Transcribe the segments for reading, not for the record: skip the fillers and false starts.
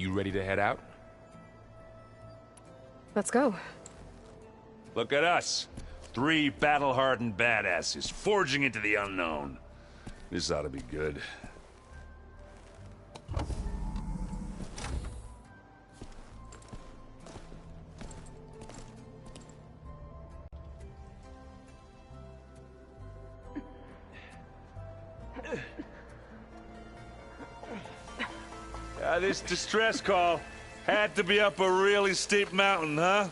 You ready to head out? Let's go. Look at us. 3 battle-hardened badasses forging into the unknown. This ought to be good. This distress call had to be up a really steep mountain, huh?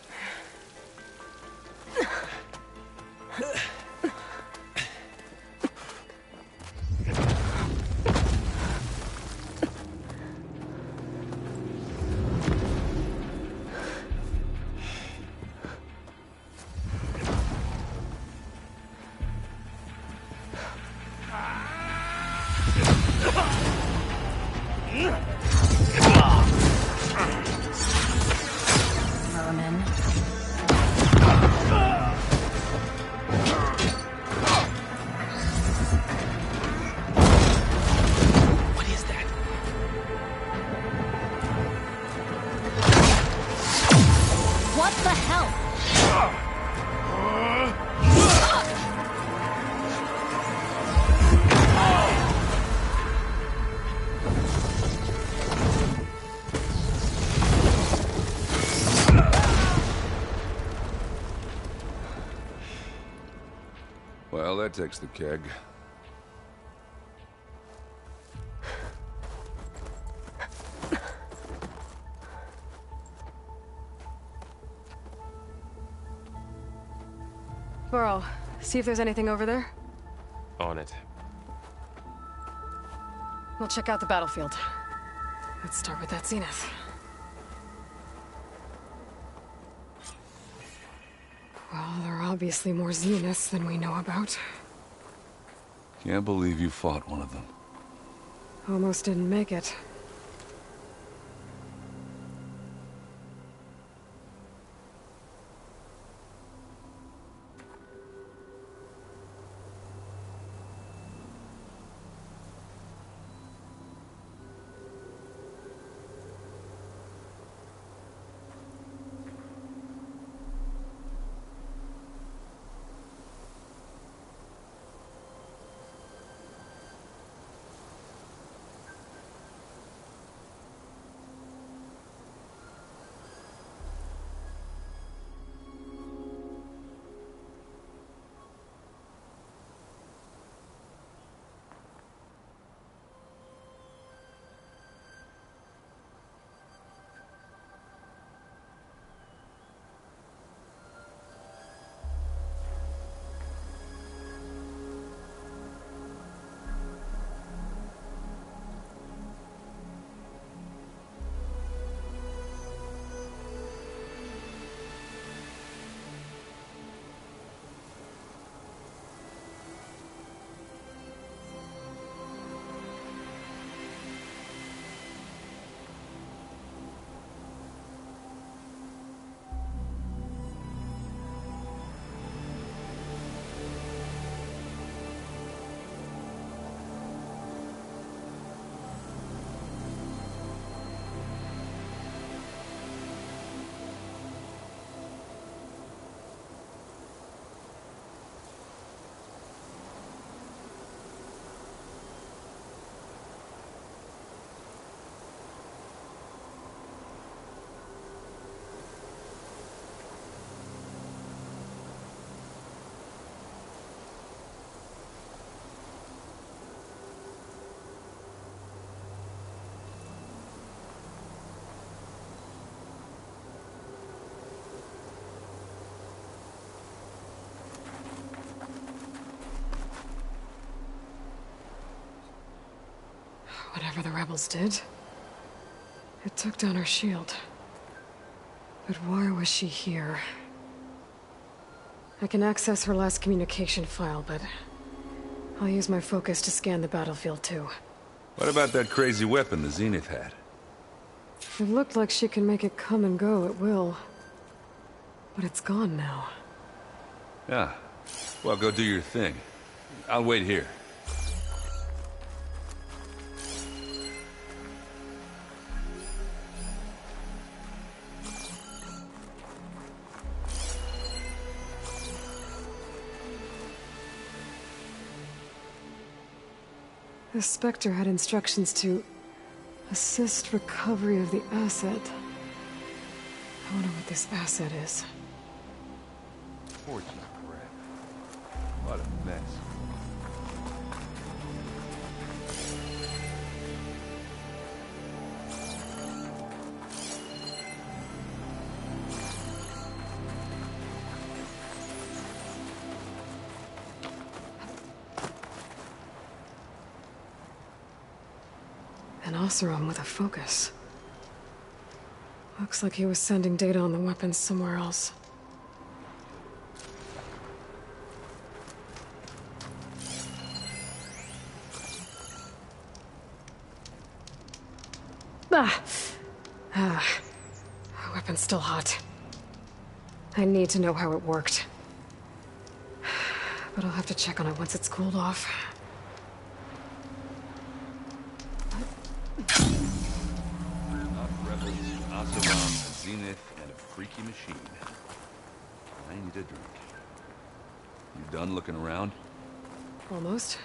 Well, that takes the keg. Burl, see if there's anything over there. On it. We'll check out the battlefield. Let's start with that zenith. Well, there are obviously more zeniths than we know about. Can't believe you fought one of them. Almost didn't make it. Whatever the rebels did, it took down her shield. But why was she here? I can access her last communication file, but I'll use my focus to scan the battlefield too. What about that crazy weapon the Zenith had? It looked like she can make it come and go at will. But it's gone now. Yeah. Well, go do your thing. I'll wait here. The Spectre had instructions to assist recovery of the asset. I wonder what this asset is. Fortune crap. What a mess. An Oseram with a focus. Looks like he was sending data on the weapons somewhere else. The weapon's still hot. I need to know how it worked. But I'll have to check on it once it's cooled off. Not rebels, Oseram, a zenith, and a freaky machine. I need a drink. You done looking around? Almost.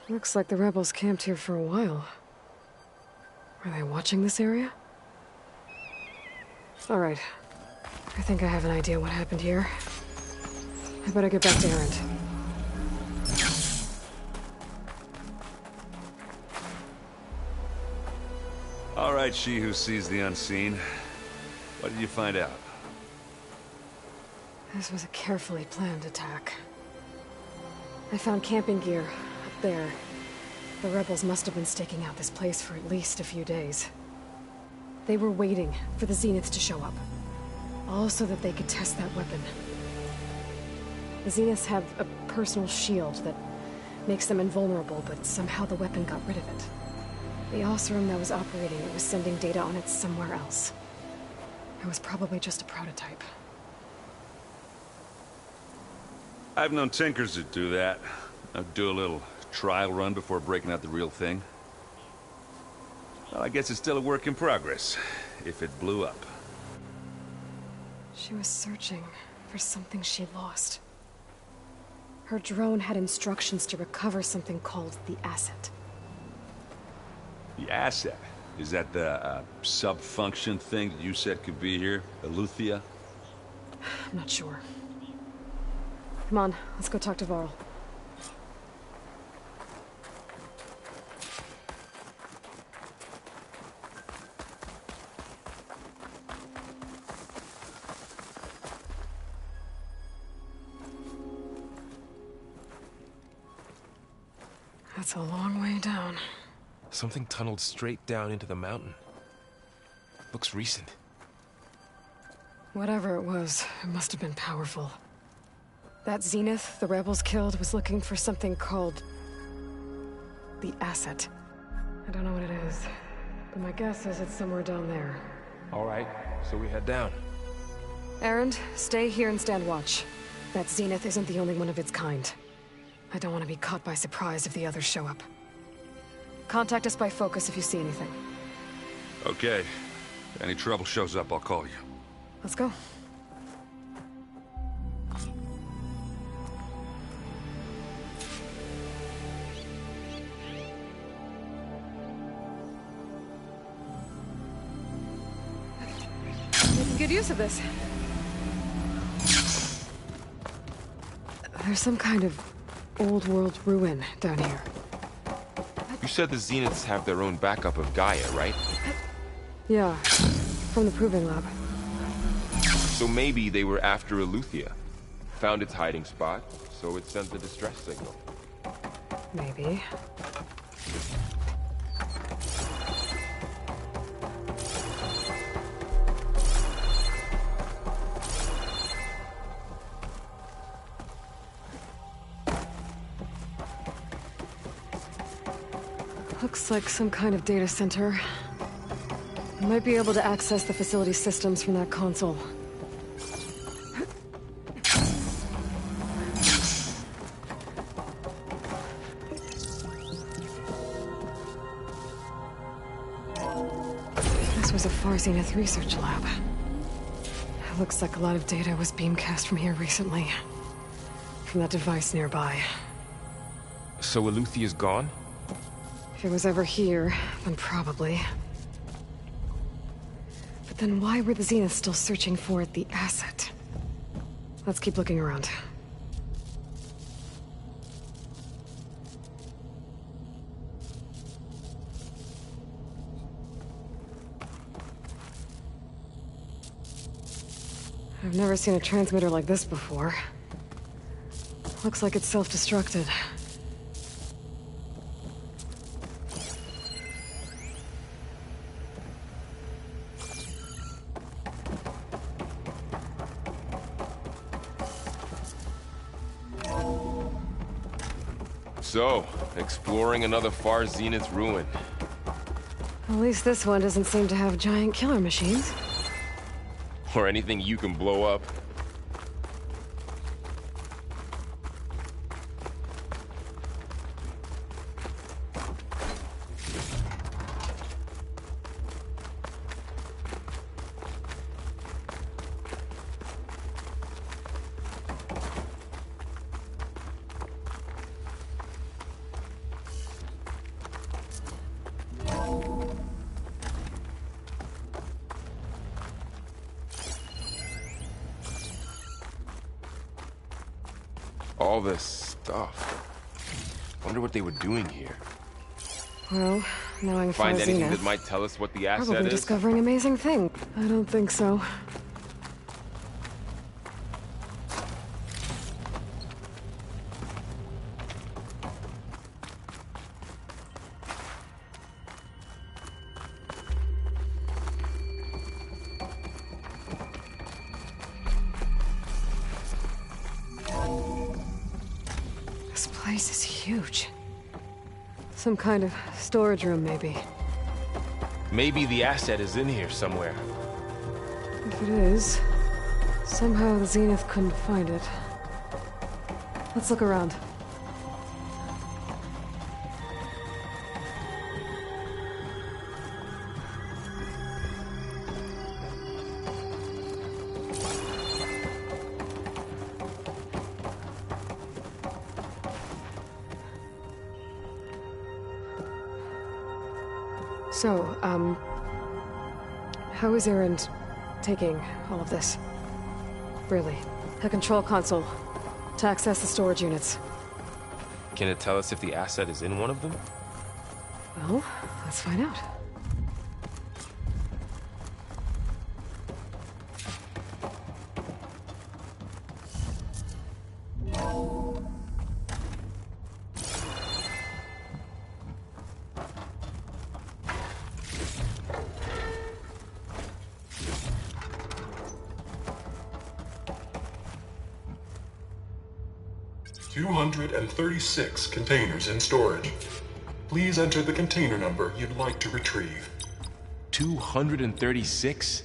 Looks like the rebels camped here for a while. Are they watching this area? All right. I think I have an idea what happened here. I better get back to Erend. All right, she who sees the unseen. What did you find out? This was a carefully planned attack. I found camping gear up there. The rebels must have been staking out this place for at least a few days. They were waiting for the Zeniths to show up. All so that they could test that weapon. The Zeniths have a personal shield that makes them invulnerable, but somehow the weapon got rid of it. The Oseram that was operating it was sending data on it somewhere else. It was probably just a prototype. I've known tinkers that do that. I'd do a little trial run before breaking out the real thing. Well, I guess it's still a work in progress, if it blew up. She was searching for something she lost. Her drone had instructions to recover something called the asset. The asset? Is that the sub-function thing that you said could be here? Eleuthia? I'm not sure. Come on, let's go talk to Varl. That's a long way down. Something tunneled straight down into the mountain. Looks recent. Whatever it was, it must have been powerful. That Zenith the rebels killed was looking for something called the asset. I don't know what it is, but my guess is it's somewhere down there. All right, so we head down. Erend, stay here and stand watch. That Zenith isn't the only one of its kind. I don't want to be caught by surprise if the others show up. Contact us by focus if you see anything. Okay. If any trouble shows up, I'll call you. Let's go. Making good use of this. There's some kind of old world ruin down here. You said the Zeniths have their own backup of Gaia, right? Yeah, from the Proving Lab. So maybe they were after Eleuthia. Found its hiding spot, so it sent the distress signal. Maybe. Looks like some kind of data center. I might be able to access the facility systems from that console. This was a Far Zenith research lab. It looks like a lot of data was beamcast from here recently. From that device nearby. So Eleuthia's gone? If it was ever here, then probably. But then why were the Zeniths still searching for the asset? Let's keep looking around. I've never seen a transmitter like this before. Looks like it's self-destructed. So, exploring another Far Zenith ruin. At least this one doesn't seem to have giant killer machines. Or anything you can blow up. All this stuff. Wonder what they were doing here. Well, knowing Far Find anything Zenith, that might tell us what the asset probably is? discovering amazing things. I don't think so. This place is huge. Some kind of storage room, maybe. Maybe the asset is in here somewhere. If it is, somehow the Zenith couldn't find it. Let's look around. So, how is Erend taking all of this? Really? A control console to access the storage units. Can it tell us if the asset is in one of them? Well, let's find out. 236 containers in storage. Please enter the container number you'd like to retrieve. 236?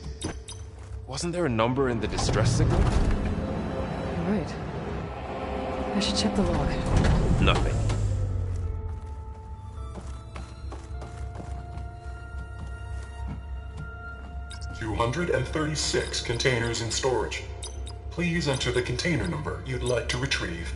Wasn't there a number in the distress signal? You're right. I should check the log. Nothing. $236 containers in storage. Please enter the container number you'd like to retrieve.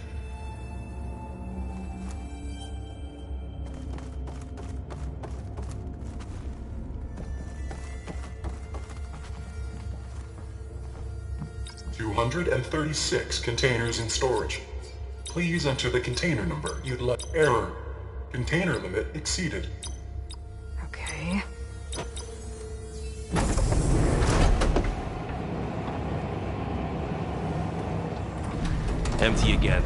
$236 containers in storage. Please enter the container number you'd like. Error. Container limit exceeded. Okay. Empty again.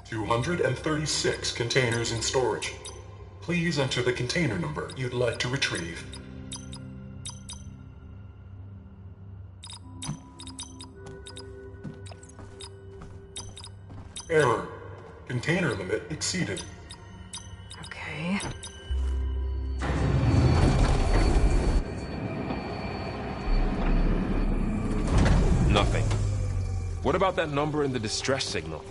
236 containers in storage. Please enter the container number you'd like to retrieve. Error. Container limit exceeded. Okay. Nothing. What about that number in the distress signal?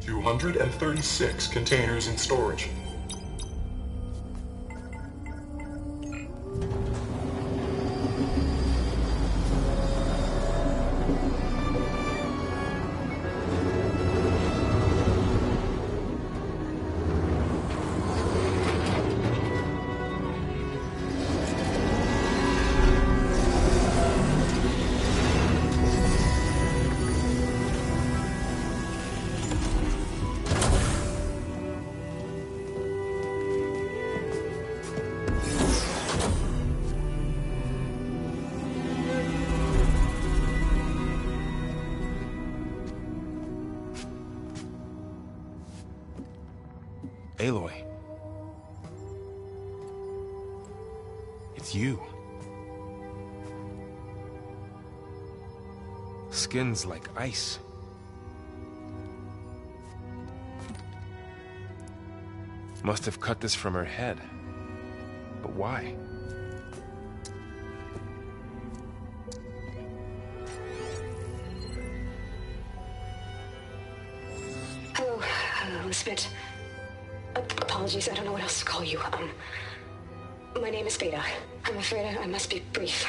$236 containers in storage. Aloy. It's you. Skin's like ice. Must have cut this from her head. But why? Hello, Elizabeth. Apologies, I don't know what else to call you. My name is Beta. I'm afraid I must be brief.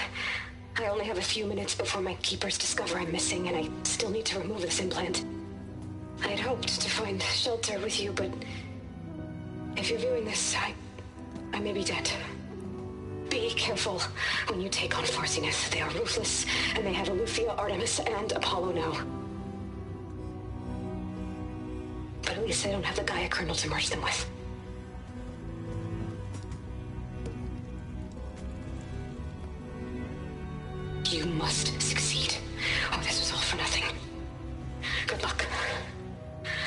I only have a few minutes before my keepers discover I'm missing, and I still need to remove this implant. I had hoped to find shelter with you, but if you're viewing this, I may be dead. Be careful when you take on Farsiness. They are ruthless, and they have Eleuthia, Artemis, and Apollo now. least they don't have the Gaia kernel to merge them with. You must succeed, or this was all for nothing. Good luck.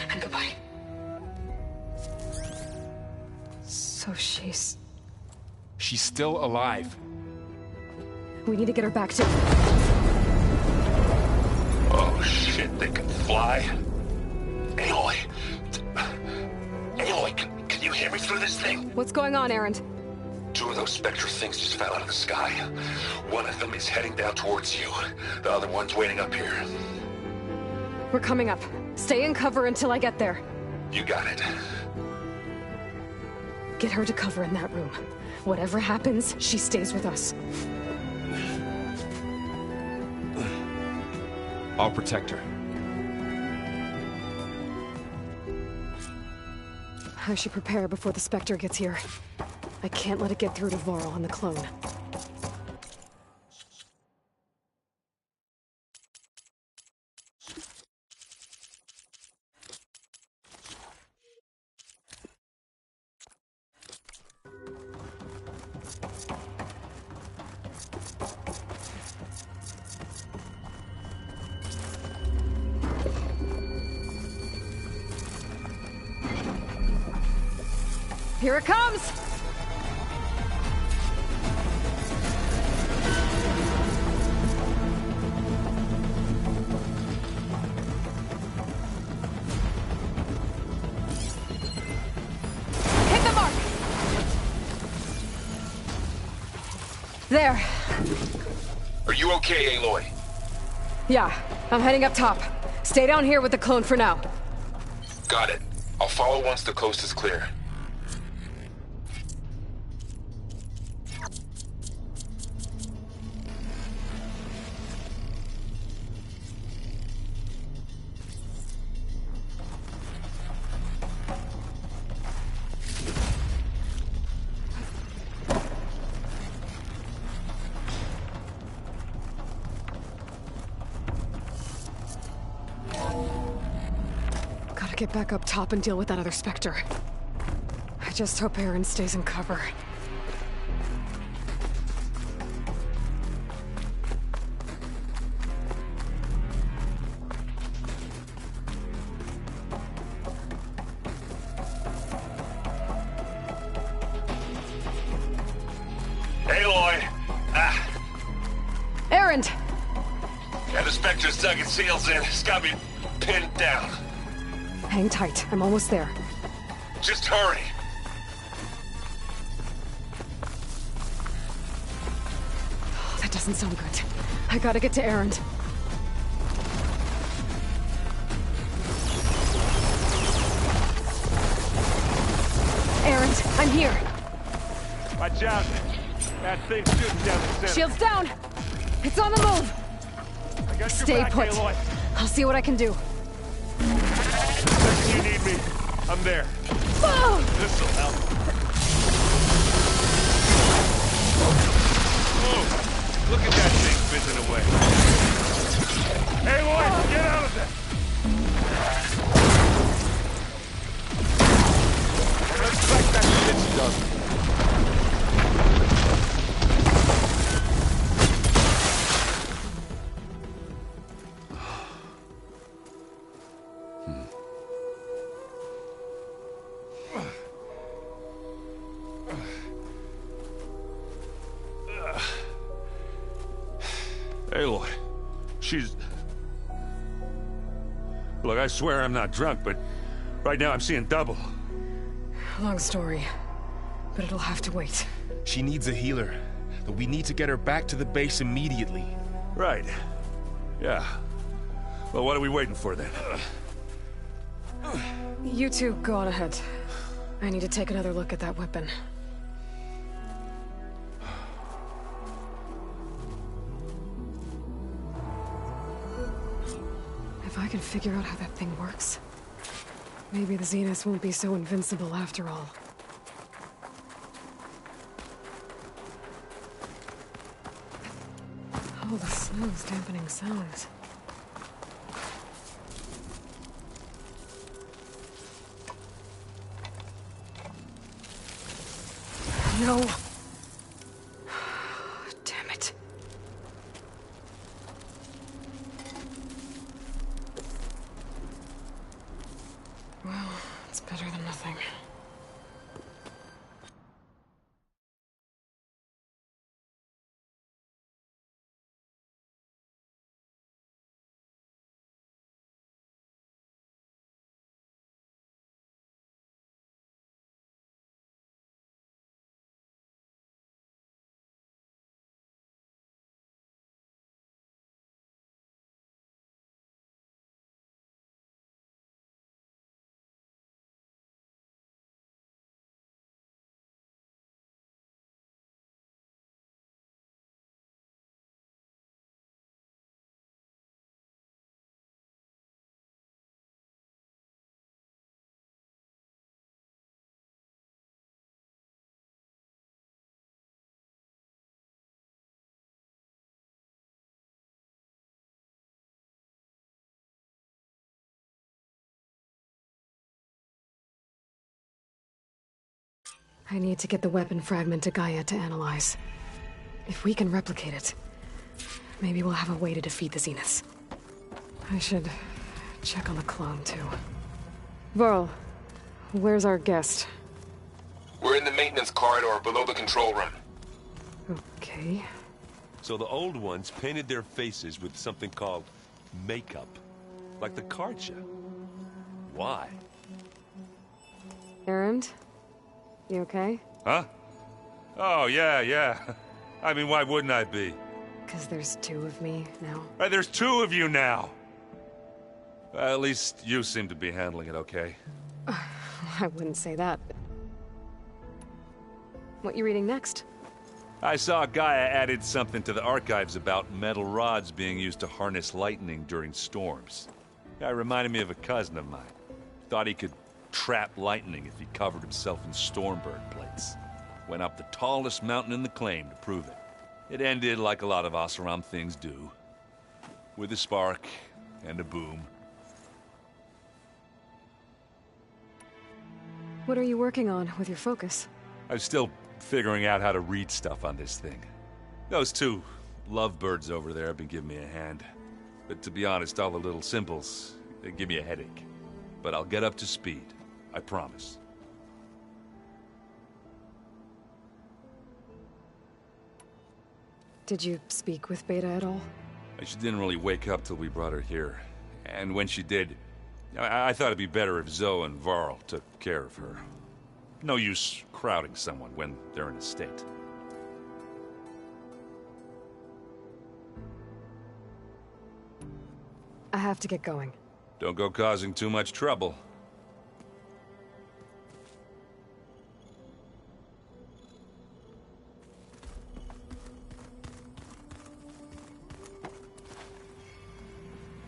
And goodbye. So she's... She's still alive. We need to get her back to... Oh shit, they can fly? Aloy! Aloy, can you hear me through this thing? What's going on, Erend? 2 of those Spectre things just fell out of the sky. One of them is heading down towards you. The other one's waiting up here. We're coming up. Stay in cover until I get there. You got it. Get her to cover in that room. Whatever happens, she stays with us. I'll protect her. I should prepare before the Spectre gets here. I can't let it get through to Varl and the clone. Here it comes! Hit the mark! There. Are you okay, Aloy? Yeah, I'm heading up top. Stay down here with the clone for now. Got it. I'll follow once the coast is clear. Get back up top and deal with that other Spectre. I just hope Erend stays in cover. Aloy! Erend! Yeah, the Spectre's dug its heels in. It's got me pinned down. Hang tight. I'm almost there. Just hurry. Oh, that doesn't sound good. I gotta get to Erend. Erend, I'm here. Watch out. That thing's shooting down the center. Shield's down. It's on the move. I got your Stay back, put. Aloy. I'll see what I can do. Second you need me, I'm there. Oh! This'll help. Oh, look at that thing fizzing away. Hey, Lloyd, get out of there! Let's back that bitch done. Aloy, she's... Look, I swear I'm not drunk, but right now I'm seeing double. Long story, but it'll have to wait. She needs a healer, but we need to get her back to the base immediately. Right. Yeah. Well, what are we waiting for then? You two go on ahead. I need to take another look at that weapon. If I can figure out how that thing works, maybe the Zeniths won't be so invincible after all. Oh, the snow's dampening sounds. No. Damn it. Well, it's better than nothing. I need to get the weapon fragment to Gaia to analyze. If we can replicate it, maybe we'll have a way to defeat the Zeniths. I should check on the clone, too. Varl, where's our guest? We're in the maintenance corridor below the control room. Okay. So the old ones painted their faces with something called makeup. Like the card show. Why? Errand? You okay? Huh? Oh, yeah. I mean, why wouldn't I be? 'Cause there's two of me now. Right, there's two of you now! At least you seem to be handling it okay. I wouldn't say that. What you reading next? I saw Gaia added something to the archives about metal rods being used to harness lightning during storms. Guy reminded me of a cousin of mine. Thought he could trap lightning if he covered himself in Stormbird plates. Went up the tallest mountain in the claim to prove it. It ended like a lot of Oseram things do. With a spark and a boom. What are you working on with your focus? I'm still figuring out how to read stuff on this thing. Those two lovebirds over there have been giving me a hand. But to be honest, all the little symbols, they give me a headache. But I'll get up to speed. I promise. Did you speak with Beta at all? She didn't really wake up till we brought her here. And when she did, I thought it'd be better if Zoe and Varl took care of her. No use crowding someone when they're in a state. I have to get going. Don't go causing too much trouble.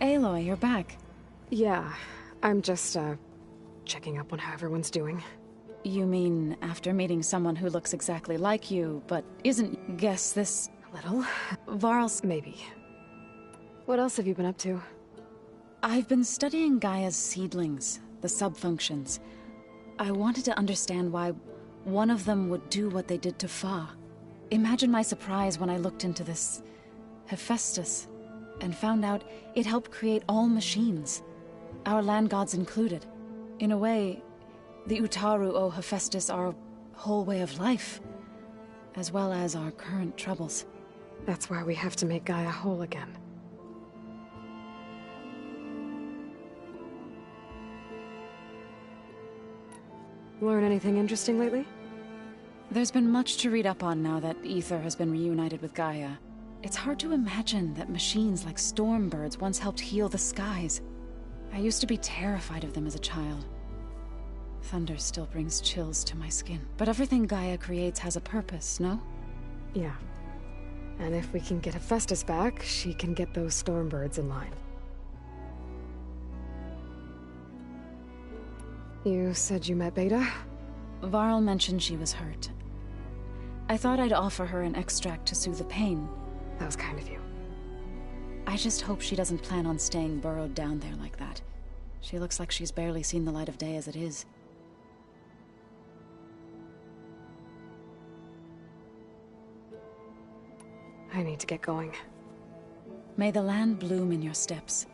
Aloy, you're back. Yeah, I'm just, checking up on how everyone's doing. You mean after meeting someone who looks exactly like you, but isn't... Guess this... A little? Varl's... Maybe. What else have you been up to? I've been studying Gaia's seedlings, the subfunctions. I wanted to understand why one of them would do what they did to Fa. Imagine my surprise when I looked into this Hephaestus and found out it helped create all machines, our land gods included. In a way, the Utaru owe Hephaestus our whole way of life, as well as our current troubles. That's why we have to make Gaia whole again. Learn anything interesting lately? There's been much to read up on now that Aether has been reunited with Gaia. It's hard to imagine that machines like Stormbirds once helped heal the skies. I used to be terrified of them as a child. Thunder still brings chills to my skin. But everything Gaia creates has a purpose, no? Yeah. And if we can get Hephaestus back, she can get those Stormbirds in line. You said you met Beta? Varl mentioned she was hurt. I thought I'd offer her an extract to soothe the pain. That was kind of you. I just hope she doesn't plan on staying burrowed down there like that. She looks like she's barely seen the light of day as it is. I need to get going. May the land bloom in your steps.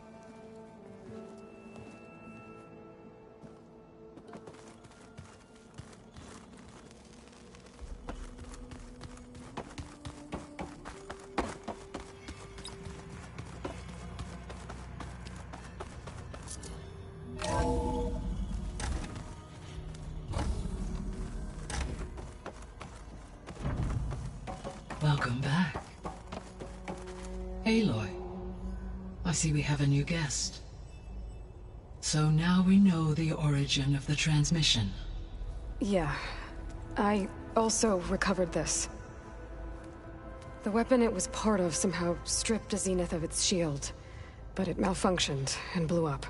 Welcome back. Aloy, I see we have a new guest. So now we know the origin of the transmission. Yeah. I also recovered this. The weapon it was part of somehow stripped a Zenith of its shield, but it malfunctioned and blew up.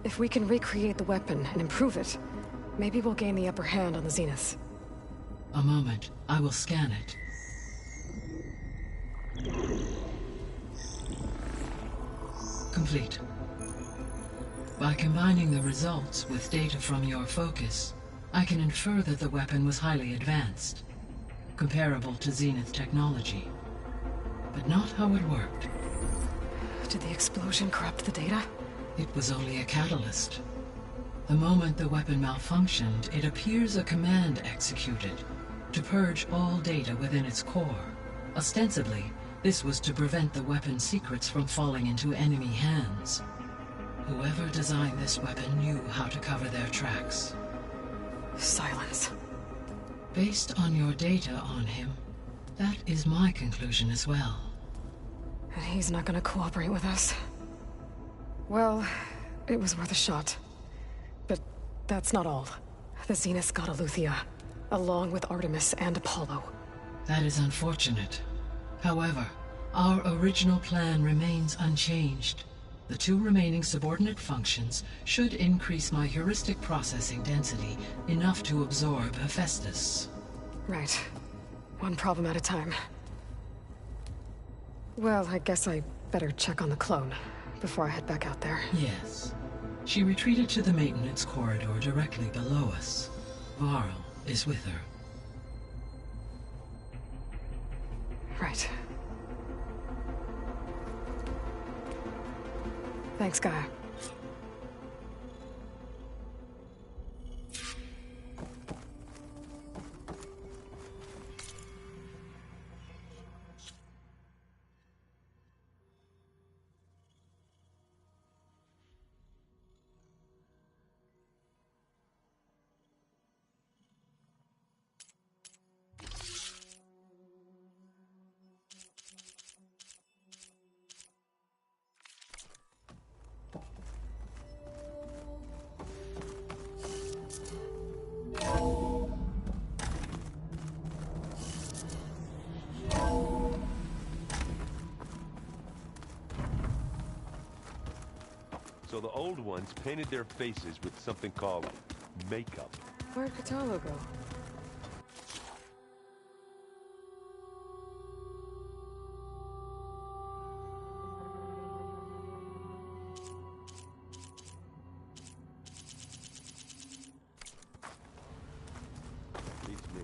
If we can recreate the weapon and improve it, maybe we'll gain the upper hand on the Zeniths. A moment, I will scan it. Complete. By combining the results with data from your focus, I can infer that the weapon was highly advanced, comparable to Zenith technology, but not how it worked. Did the explosion corrupt the data? It was only a catalyst. The moment the weapon malfunctioned, it appears a command executed to purge all data within its core. Ostensibly, this was to prevent the weapon's secrets from falling into enemy hands. Whoever designed this weapon knew how to cover their tracks. Silence. Based on your data on him, that is my conclusion as well. And he's not gonna cooperate with us. Well, it was worth a shot. But that's not all. The Zeniths got Aletheia, along with Artemis and Apollo. That is unfortunate. However, our original plan remains unchanged. The two remaining subordinate functions should increase my heuristic processing density enough to absorb Hephaestus. Right. One problem at a time. Well, I guess I better check on the clone before I head back out there. Yes. She retreated to the maintenance corridor directly below us. Varl is with her. Right. Thanks, Gaia. So the old ones painted their faces with something called makeup. Where'd Katalo go? Beats me.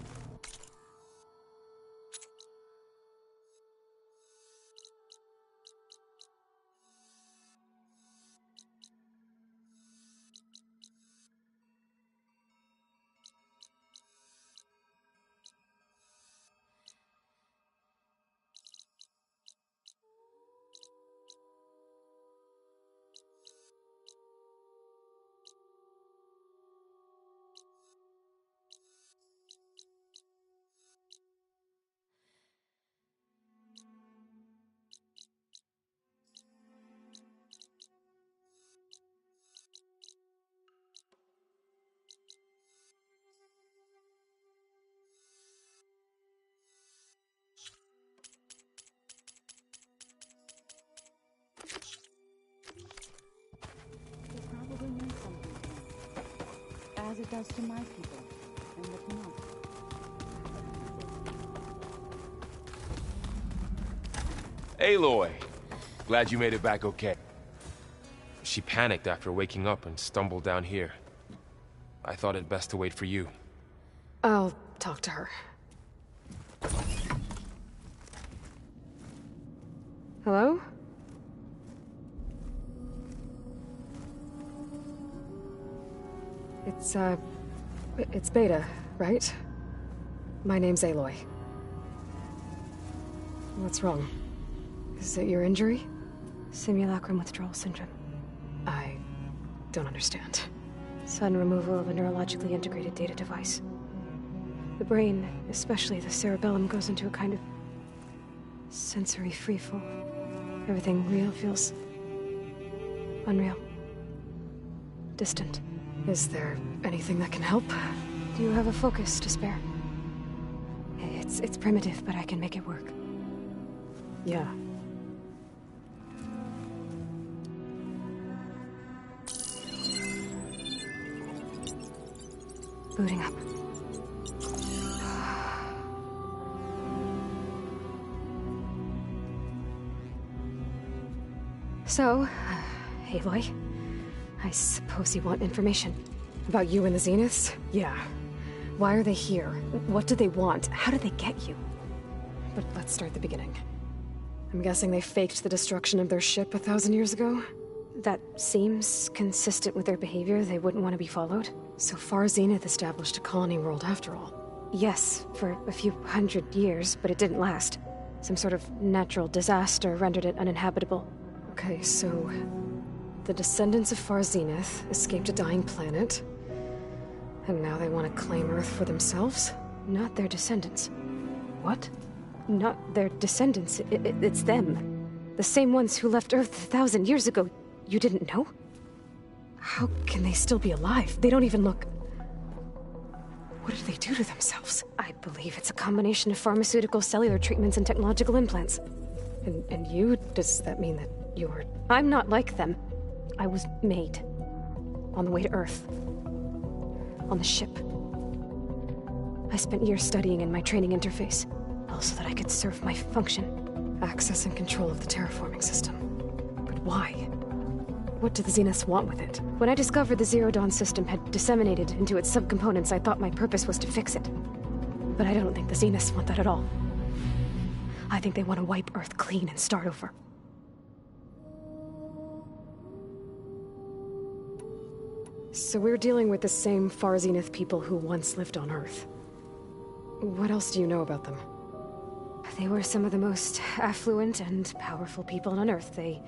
It probably means something to me, as it does to my people, and the Pinot. Aloy! Glad you made it back okay. She panicked after waking up and stumbled down here. I thought it best to wait for you. I'll talk to her. Hello? It's Beta, right? My name's Aloy. What's wrong? Is it your injury? Simulacrum withdrawal syndrome. I don't understand. Sudden removal of a neurologically integrated data device. The brain, especially the cerebellum, goes into a kind of sensory freefall. Everything real feels unreal. Distant. Is there anything that can help? Do you have a focus to spare? It's primitive, but I can make it work. Yeah. Booting up. So, Aloy, I suppose you want information. About you and the Zeniths? Yeah. Why are they here? What do they want? How did they get you? But let's start at the beginning. I'm guessing they faked the destruction of their ship 1,000 years ago? That seems consistent with their behavior. They wouldn't want to be followed. So far, Zenith established a colony world after all. Yes, for a few hundred years, but it didn't last. Some sort of natural disaster rendered it uninhabitable. Okay, so the descendants of Far Zenith escaped a dying planet, and now they want to claim Earth for themselves? Not their descendants. What? Not their descendants. It's them. The same ones who left Earth 1,000 years ago. You didn't know? How can they still be alive? They don't even look... What did they do to themselves? I believe it's a combination of pharmaceutical, cellular treatments, and technological implants. And you? Does that mean that you're... I'm not like them. I was made. On the way to Earth. On the ship. I spent years studying in my training interface, all so that I could serve my function. Access and control of the terraforming system. But why? What do the Zeniths want with it? When I discovered the Zero Dawn system had disseminated into its subcomponents, I thought my purpose was to fix it. But I don't think the Zeniths want that at all. I think they want to wipe Earth clean and start over. So we're dealing with the same Far Zenith people who once lived on Earth. What else do you know about them? They were some of the most affluent and powerful people on Earth. They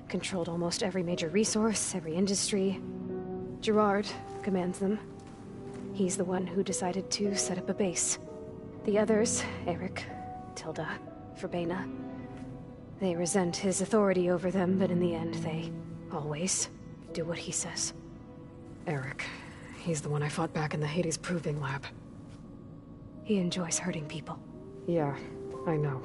controlled almost every major resource, every industry. Gerard commands them. He's the one who decided to set up a base. The others, Eric, Tilda, Verbena, they resent his authority over them, but in the end, they always do what he says. Eric. He's the one I fought back in the Hades Proving Lab. He enjoys hurting people. Yeah, I know.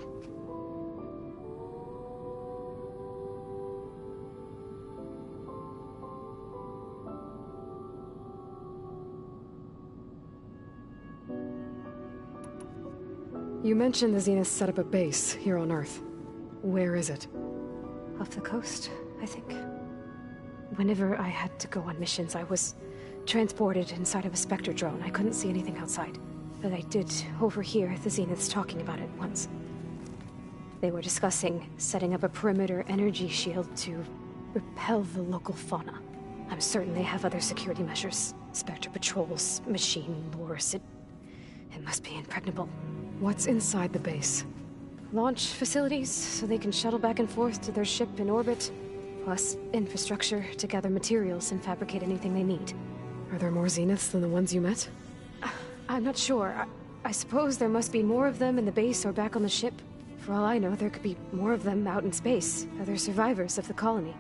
You mentioned the Zeniths set up a base here on Earth. Where is it? Off the coast, I think. Whenever I had to go on missions, I was transported inside of a Spectre drone. I couldn't see anything outside. But I did overhear the Zeniths talking about it once. They were discussing setting up a perimeter energy shield to repel the local fauna. I'm certain they have other security measures. Spectre patrols, machine wars. It must be impregnable. What's inside the base? Launch facilities, so they can shuttle back and forth to their ship in orbit. Plus infrastructure to gather materials and fabricate anything they need. Are there more Zeniths than the ones you met? I'm not sure. I suppose there must be more of them in the base or back on the ship. For all I know, there could be more of them out in space, other survivors of the colony.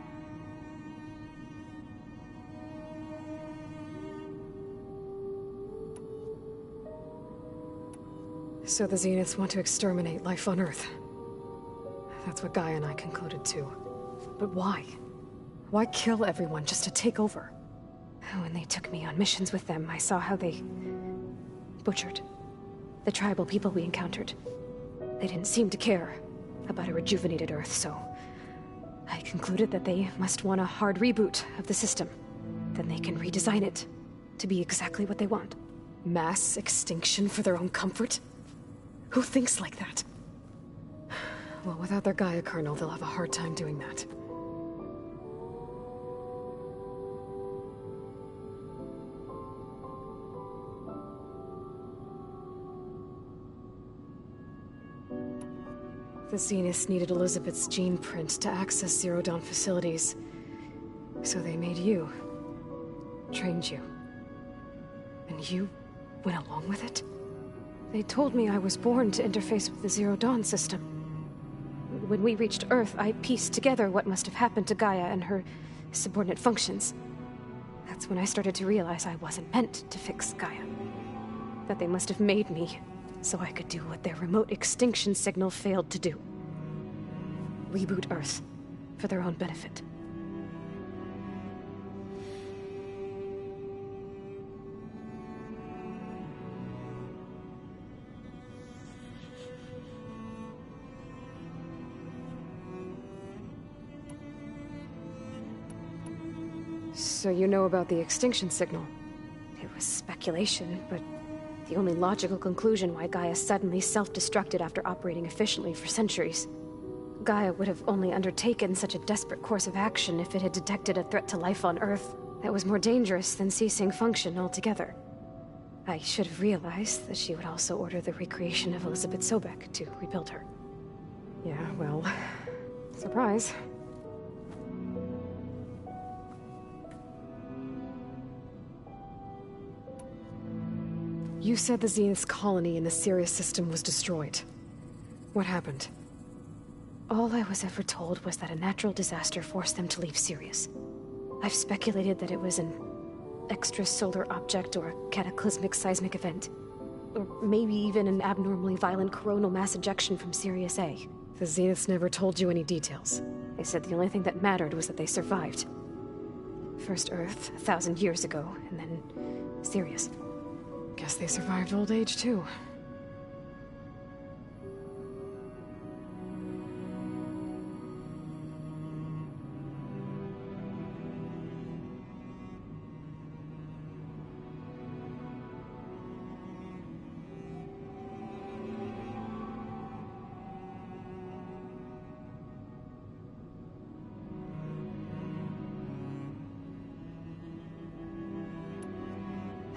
So the Zeniths want to exterminate life on Earth. That's what Gaia and I concluded too. But why? Why kill everyone just to take over? When they took me on missions with them, I saw how they butchered the tribal people we encountered. They didn't seem to care about a rejuvenated Earth, so I concluded that they must want a hard reboot of the system. Then they can redesign it to be exactly what they want. Mass extinction for their own comfort? Who thinks like that? Well, without their Gaia kernel, they'll have a hard time doing that. The Zeniths needed Elizabeth's gene print to access Zero Dawn facilities. So they made you. Trained you. And you went along with it? They told me I was born to interface with the Zero Dawn system. When we reached Earth, I pieced together what must have happened to Gaia and her subordinate functions. That's when I started to realize I wasn't meant to fix Gaia. That they must have made me so I could do what their remote extinction signal failed to do. Reboot Earth, for their own benefit. So you know about the extinction signal? It was speculation, but the only logical conclusion why Gaia suddenly self-destructed after operating efficiently for centuries. Gaia would have only undertaken such a desperate course of action if it had detected a threat to life on Earth that was more dangerous than ceasing function altogether. I should have realized that she would also order the recreation of Elizabeth Sobek to rebuild her. Yeah, well, surprise. You said the Zenith's colony in the Sirius system was destroyed. What happened? All I was ever told was that a natural disaster forced them to leave Sirius. I've speculated that it was an extrasolar object or a cataclysmic seismic event. Or maybe even an abnormally violent coronal mass ejection from Sirius A. The Zeniths never told you any details. They said the only thing that mattered was that they survived. First Earth, 1,000 years ago, and then Sirius. Guess they survived old age, too.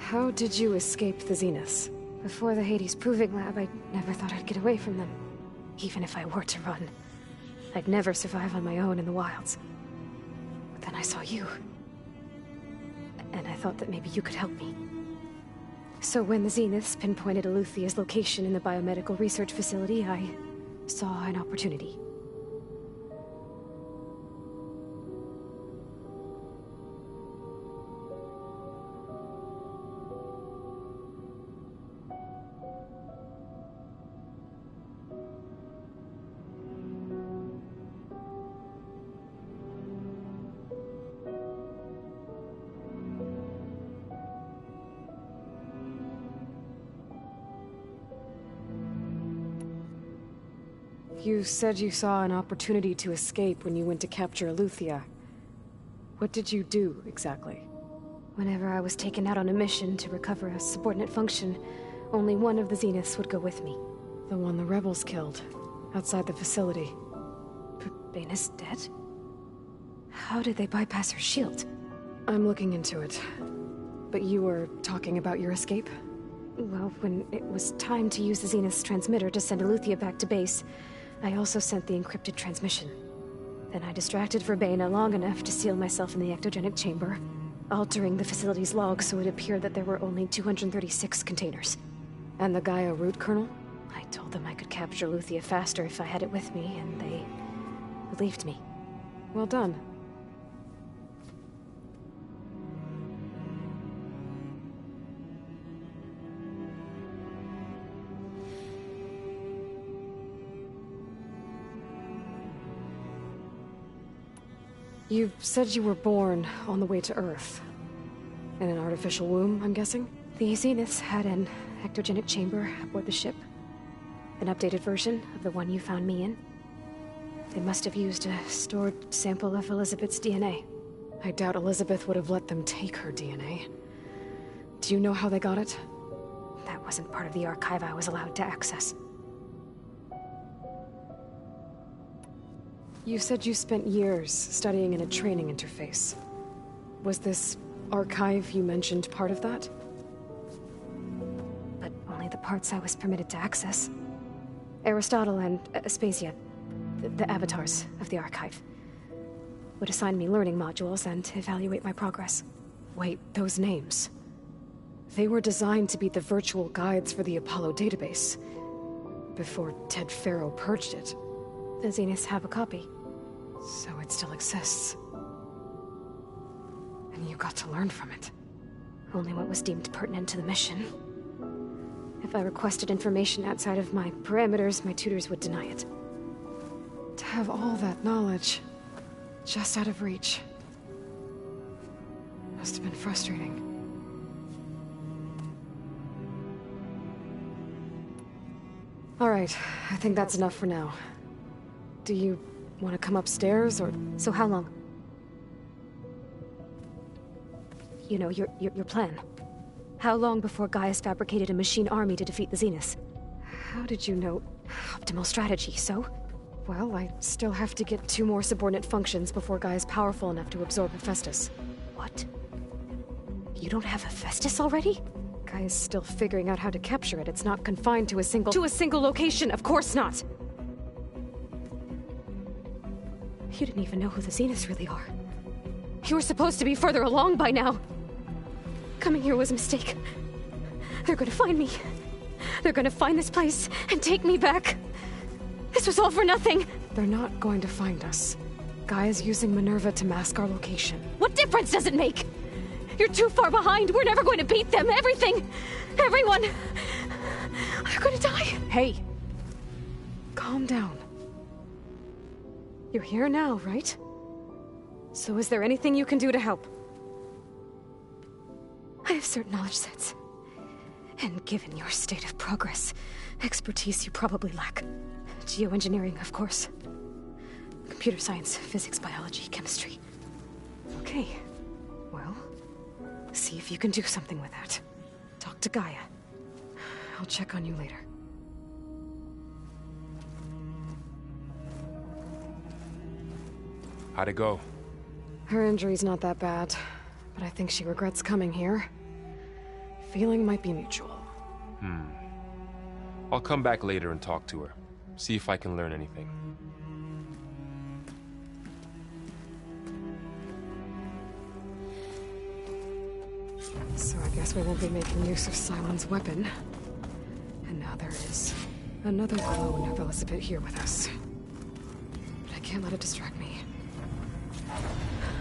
How did you escape the Zeniths? Before the Hades Proving Lab, I never thought I'd get away from them. Even if I were to run, I'd never survive on my own in the wilds. But then I saw you. And I thought that maybe you could help me. So when the Zeniths pinpointed Eluthia's location in the biomedical research facility, I saw an opportunity. You said you saw an opportunity to escape when you went to capture Eluthia. What did you do, exactly? Whenever I was taken out on a mission to recover a subordinate function, only one of the Zeniths would go with me. The one the rebels killed, outside the facility. Baina's dead? How did they bypass her shield? I'm looking into it. But you were talking about your escape? Well, when it was time to use the Zenith's transmitter to send Eluthia back to base, I also sent the encrypted transmission. Then I distracted Verbena long enough to seal myself in the ectogenic chamber, altering the facility's log so it appeared that there were only 236 containers. And the Gaia root kernel? I told them I could capture Eluthia faster if I had it with me, and they believed me. Well done. You said you were born on the way to Earth. In an artificial womb, I'm guessing? The Zeniths had an ectogenic chamber aboard the ship. An updated version of the one you found me in. They must have used a stored sample of Elizabeth's DNA. I doubt Elizabeth would have let them take her DNA. Do you know how they got it? That wasn't part of the archive I was allowed to access. You said you spent years studying in a training interface. Was this archive you mentioned part of that? But only the parts I was permitted to access. Aristotle and Aspasia, the avatars of the archive, would assign me learning modules and evaluate my progress. Wait, those names. They were designed to be the virtual guides for the Apollo database. Before Ted Faro purged it. The Zeniths have a copy. So it still exists. And you got to learn from it. Only what was deemed pertinent to the mission. If I requested information outside of my parameters, my tutors would deny it. To have all that knowledge, just out of reach. Must have been frustrating. All right, I think that's enough for now. Do you want to come upstairs, or...? So how long? You know, your plan. How long before Gaius fabricated a machine army to defeat the Zeniths? How did you know? Optimal strategy, so? Well, I still have to get 2 more subordinate functions before Gaia's powerful enough to absorb Hephaestus. What? You don't have Hephaestus already? Gaia's still figuring out how to capture it. It's not confined to a single... To a single location! Of course not! You didn't even know who the Zeniths really are. You were supposed to be further along by now! Coming here was a mistake. They're gonna find me. They're gonna find this place and take me back. This was all for nothing! They're not going to find us. Gaia's using Minerva to mask our location. What difference does it make? You're too far behind. We're never going to beat them. Everything. Everyone. They're gonna die. Hey. Calm down. You're here now, right? So is there anything you can do to help? I have certain knowledge sets. And given your state of progress, expertise you probably lack. Geoengineering, of course. Computer science, physics, biology, chemistry. Okay. Well, see if you can do something with that. Talk to Gaia. I'll check on you later. How'd it go? Her injury's not that bad, but I think she regrets coming here. Feeling might be mutual. I'll come back later and talk to her. See if I can learn anything. So I guess we won't be making use of Cylon's weapon. And now there is another clone of Elizabeth here with us. But I can't let it distract me.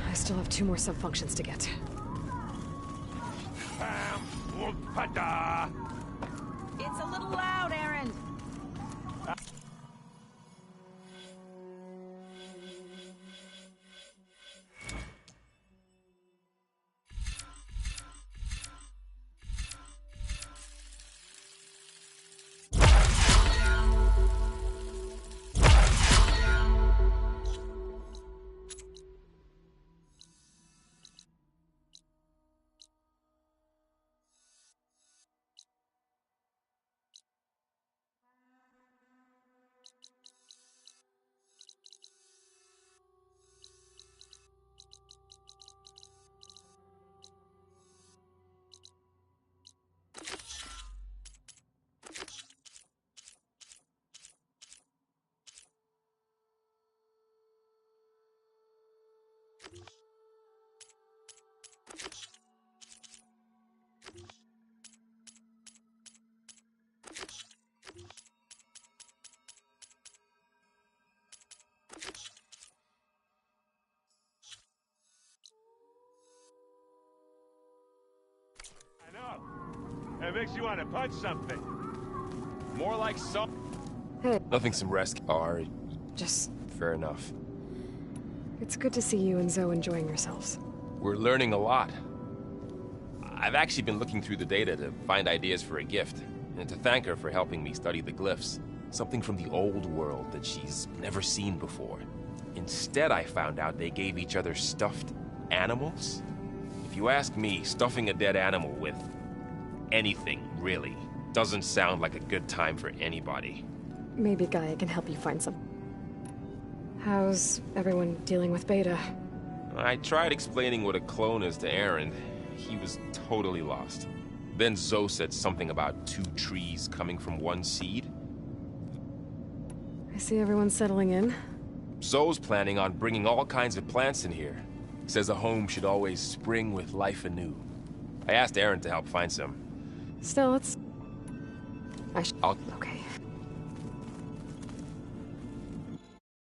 I still have 2 more sub-functions to get. It's a little loud, Aaron. It makes you want to punch something. More like some... Hey. Nothing some rest are. Just... Fair enough. It's good to see you and Zoe enjoying yourselves. We're learning a lot. I've actually been looking through the data to find ideas for a gift, and to thank her for helping me study the glyphs. Something from the old world that she's never seen before. Instead, I found out they gave each other stuffed animals. If you ask me, stuffing a dead animal with anything, really, doesn't sound like a good time for anybody. Maybe Gaia can help you find some. How's everyone dealing with Beta? I tried explaining what a clone is to Aaron. He was totally lost. Then Zoe said something about 2 trees coming from 1 seed. I see everyone settling in. Zoe's planning on bringing all kinds of plants in here. Says a home should always spring with life anew. I asked Aaron to help find some. Still, it's... I'll... Okay.